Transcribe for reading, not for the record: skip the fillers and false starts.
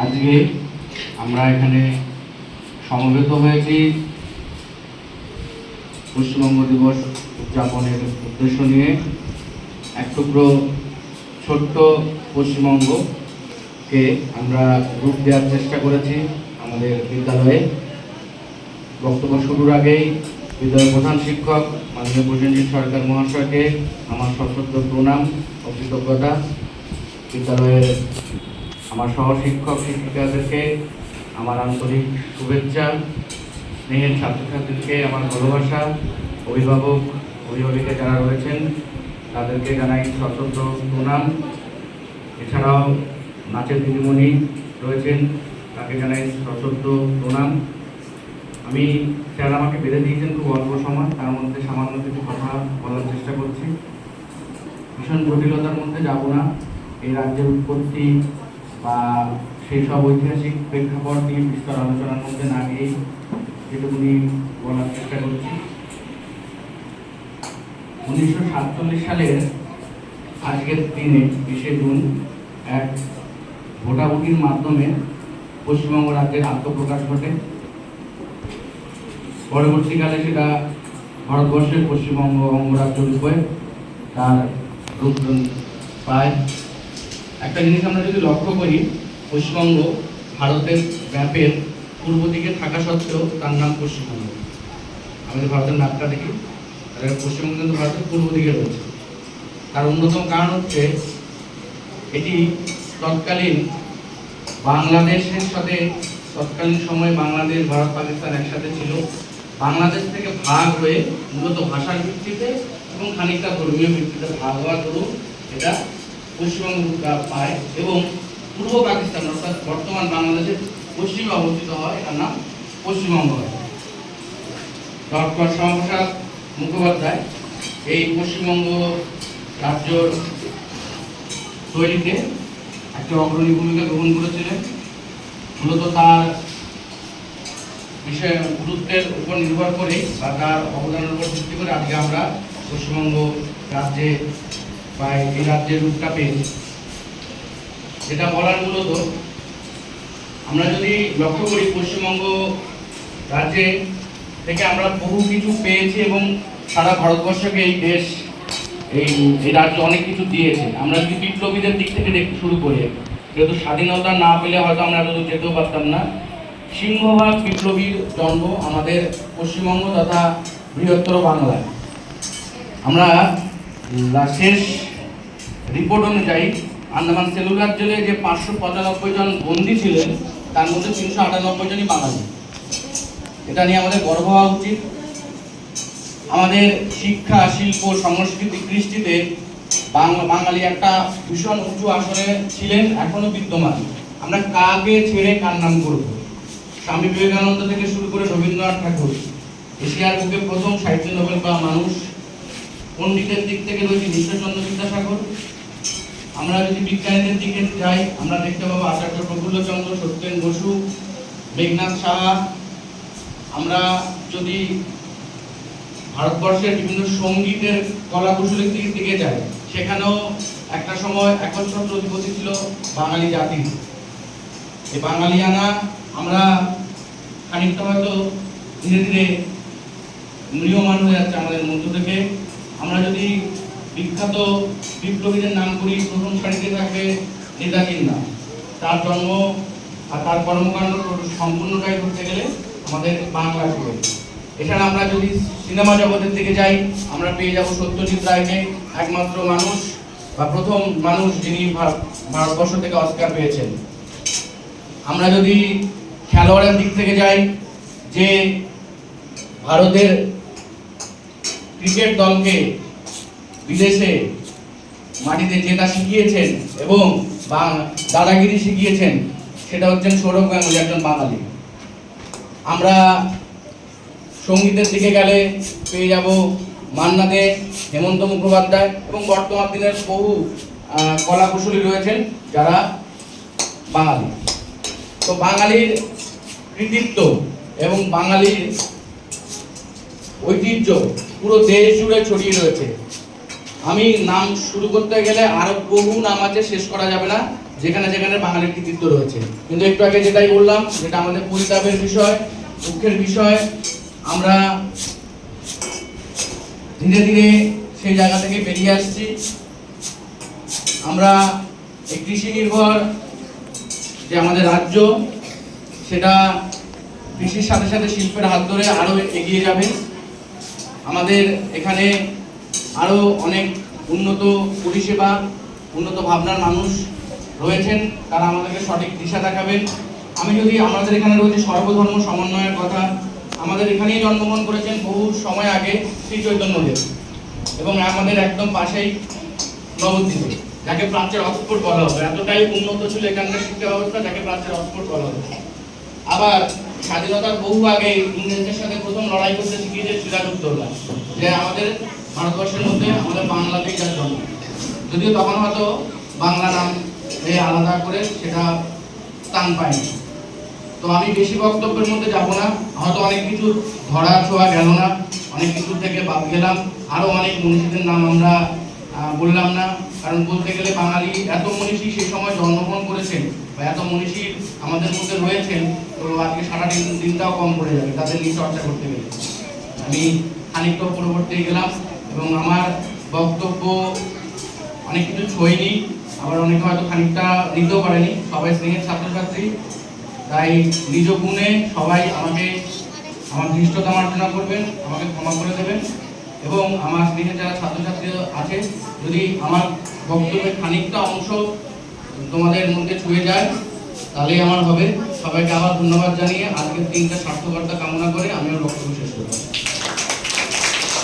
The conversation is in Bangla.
আজকে আমরা এখানে সমবেত হয়েছি পশ্চিমবঙ্গ দিবস উদযাপনের উদ্দেশ্য নিয়ে। এক টুকরো ছোট্ট পশ্চিমবঙ্গকে আমরা রূপ দেওয়ার চেষ্টা করেছি আমাদের বিদ্যালয়ে। বক্তব্য শুরুর আগেই বিদ্যালয়ের প্রধান শিক্ষক মাননীয় প্রসেনজিৎ সরকার মহাশয়কে আমার সশ্রদ্ধ প্রণাম ও কৃতজ্ঞতা। বিদ্যালয়ের আমার সহশিক্ষক শিক্ষিকাদেরকে আমার আন্তরিক শুভেচ্ছা, স্নেহের ছাত্রছাত্রীদেরকে আমার ভালোবাসা, অভিভাবক অভিভাবিকা যারা রয়েছেন তাদেরকে জানাই সশ্রদ্ধ প্রণাম। এছাড়াও নাচের দিদিমণি রয়েছেন, তাকে জানাই সশ্রদ্ধ প্রণাম। আমি স্যার আমাকে বেঁধে দিয়েছেন খুব অল্প সময়, তার মধ্যে সামান্য কিছু কথা বলার চেষ্টা করছি। ভীষণ জটিলতার মধ্যে যাব না। এই রাজ্যের উৎপত্তি বা সেই সব ঐতিহাসিক প্রেক্ষাপট নিয়ে বিস্তর আলোচনার মধ্যে না গিয়েই যেটুকুনি বলার চেষ্টা করছি। 1947 সালের আজকের দিনে 20শে জুন এক ভোটাভুটির মাধ্যমে পশ্চিমবঙ্গ রাজ্যের আত্মপ্রকাশ ঘটে। পরবর্তীকালে সেটা ভারতবর্ষের পশ্চিমবঙ্গ অঙ্গরাজ্য রূপে তার রূপ পায়। একটা জিনিস আমরা যদি লক্ষ্য করি, পশ্চিমবঙ্গ ভারতের ম্যাপের পূর্ব দিকে থাকা সত্ত্বেও তার নাম পশ্চিমবঙ্গ। আমাদের ভারতের ম্যাপটা দেখি, পশ্চিমবঙ্গ কিন্তু ভারতের পূর্ব দিকে রয়েছে। তার অন্যতম কারণ হচ্ছে এটি তৎকালীন বাংলাদেশের সাথে তৎকালীন সময়ে বাংলাদেশ ভারত পাকিস্তান একসাথে ছিল। বাংলাদেশ থেকে ভাগ হয়ে মূলত ভাষার ভিত্তিতে এবং খানিকটা ধর্মীয় ভিত্তিতে ভাগ হওয়ার দরুন এটা পশ্চিমবঙ্গ পায় এবং পূর্ব পাকিস্তান অর্থাৎ বর্তমান বাংলাদেশের পশ্চিমে অবস্থিত হয়, এটার নাম পশ্চিমবঙ্গ হয়। ডক্টর শ্যামাপ্রসাদ মুখোপাধ্যায় এই পশ্চিমবঙ্গ রাজ্যর তৈরিতে একটা অগ্রণী ভূমিকা গ্রহণ করেছিলেন। মূলত তার বিষয় গুরুত্বের উপর নির্ভর করে বা তার অবদানের উপর ভিত্তি করে আজকে আমরা পশ্চিমবঙ্গ রাজ্যে বা এই রাজ্যের রূপটা পেয়েছি। যেটা বলার মূলত আমরা যদি লক্ষ্য করি, পশ্চিমবঙ্গ রাজ্যে থেকে আমরা বহু কিছু পেয়েছি এবং সারা ভারতবর্ষকে এই দেশ এই রাজ্য অনেক কিছু দিয়েছে। আমরা যদি বিপ্লবীদের দিক থেকে দেখতে শুরু করি, যেহেতু স্বাধীনতা না পেলে হয়তো আমরা যেতেও পারতাম না। সিংহভাগ বিপ্লবীর জন্ম আমাদের পশ্চিমবঙ্গ তথা বৃহত্তর বাংলায়। আমরা শেষ রিপোর্ট অনুযায়ী আন্দামান সেলুলার জেলে যে 595 জন বন্দী ছিলেন, তার মধ্যে 398 জনই বাঙালি। এটা নিয়ে আমাদের গর্ব হওয়া উচিত। আমাদের শিক্ষা, শিল্প, সংস্কৃতি, কৃষ্টিতে বাঙালি একটা ভীষণ উঁচু আসনে ছিলেন, এখনো বিদ্যমান। আমরা কাকে ছেড়ে কার নাম করব? স্বামী বিবেকানন্দ থেকে শুরু করে রবীন্দ্রনাথ ঠাকুর, এশিয়ার বুকে প্রথম সাহিত্য নোবেল পাওয়া মানুষ। পণ্ডিতের দিক থেকে রয়েছে ঈশ্বরচন্দ্র বিদ্যাসাগর। আমরা যদি বিজ্ঞানীদের দিকে যাই, আমরা দেখতে পাবো আচার্য প্রফুল্লচন্দ্র, সত্যেন বসু, মেঘনাথ সাহা। আমরা যদি ভারতবর্ষের বিভিন্ন সঙ্গীতের কলা কুশলীর দিকে যাই, সেখানেও একটা সময় একচ্ছত্র অধিপতি ছিল বাঙালি জাতি। এই বাঙালিয়ানা আমরা খানিকটা হয়তো ধীরে ধীরে ম্রিয়মান হয়ে যাচ্ছে আমাদের মধ্য থেকে। আমরা যদি বিখ্যাত বিপ্লবীদের নাম করি, প্রথম সারিতে থাকবে নেতাজির নাম। তার জন্ম আর তার কর্মকাণ্ড সম্পূর্ণটাই করতে গেলে আমাদের বাংলা ছিল। এছাড়া আমরা যদি সিনেমা জগতের দিকে যাই, আমরা পেয়ে যাব সত্যজিৎ রায়কে, একমাত্র মানুষ বা প্রথম মানুষ যিনি ভারতবর্ষ থেকে অস্কার পেয়েছেন। আমরা যদি খেলোয়াড়ের দিক থেকে যাই, যে ভারতের ক্রিকেট দলকে বিদেশে মাটিতে জেতা শিখিয়েছেন এবং দাদাগিরি শিখিয়েছেন, সেটা হচ্ছেন সৌরভ গাঙ্গুলী, একজন বাঙালি। আমরা সঙ্গীতের দিকে গেলে পেয়ে যাব মান্না দে, হেমন্ত মুখোপাধ্যায় এবং বর্তমান দিনের বহু কলা কুশলী রয়েছেন যারা বাঙালি। তো বাঙালির কৃতিত্ব এবং বাঙালির ঐতিহ্য পুরো দেশ জুড়ে ছড়িয়ে রয়েছে। আমি নাম শুরু করতে গেলে আরো বহু নাম আছে, শেষ করা যাবে না। যেখানে যেখানে বাঙালির কৃতিত্ব রয়েছে। কিন্তু একটু আগে যেটাই বললাম, যেটা আমাদের পরিতাপের বিষয়, দুঃখের বিষয়, আমরা ধীরে ধীরে সেই জায়গা থেকে বেরিয়ে আসছি। আমরা এই কৃষি নির্ভর যে আমাদের রাজ্য, সেটা কৃষির সাথে সাথে শিল্পের হাত ধরে আরো এগিয়ে যাবে। আমাদের এখানে আরো অনেক উন্নত পরিষেবা, উন্নত ভাবনার মানুষ রয়েছেন, তারা আমাদেরকে সঠিক দিশা দেখাবেন। আমাদের এখানে রয়েছে সর্বধর্ম সমন্বয়ের কথা। আমাদের এখানেই জন্মগ্রহণ করেছেন বহু সময় আগে শ্রী চৈতন্যদেব, এবং আমাদের একদম পাশেই নবদ্বীপে, যাকে প্রাচ্যের অক্সফোর্ড বলা হবে। এতটাই উন্নত ছিল এখানকার শিক্ষা ব্যবস্থা, যাকে প্রাচ্যের অক্সফোর্ড বলা হবে। আবার স্বাধীনতার বহু আগে ইংরেজদের সাথে প্রথম লড়াই করতে শিখিয়েছে সিরাজউদ্দৌলা, যে আমাদের ভারতবর্ষের মধ্যে আমাদের বাংলাতেই যার জন্ম। যদিও তখন হয়তো বাংলা নাম আলাদা করে সেটা স্থান পায়নি। তো আমি বেশি বক্তব্যের মধ্যে যাব না, হয়তো অনেক কিছু ধরা ছোঁয়া গেল না, অনেক কিছু থেকে বাদ গেলাম, আরো অনেক মনীষীদের নাম আমরা বললাম না। কারণ বলতে গেলে বাঙালি এত মনীষী সেই সময় জন্মগ্রহণ করেছেন, বা এত মনীষী আমাদের মধ্যে রয়েছেন, তো আজকে সারা দিনটাও কম পড়ে যাবে তাদের নিয়ে চর্চা করতে গেলে। আমি খানিকটা পূর্ববর্তী গেলাম, এবং আমার বক্তব্য অনেক কিছু ছয়নি, আবার অনেকে হয়তো খানিকটা নিতেও পারেনি। সবাই স্নেহের ছাত্রছাত্রী, তাই নিজ গুণে সবাই আমার ধৃষ্টতা মার্জনা করবেন, আমাকে ক্ষমা করে দেবেন। এবং আমার স্নেহের যারা ছাত্রছাত্রী আছে, যদি আমার বক্তব্যের খানিকটা অংশ তোমাদের মধ্যে ছুঁয়ে যায়, তাহলেই আমার হবে। সবাইকে আবার ধন্যবাদ জানিয়ে আজকের দিনটা সার্থকতা কামনা করে আমি আমার বক্তব্য শেষ করব।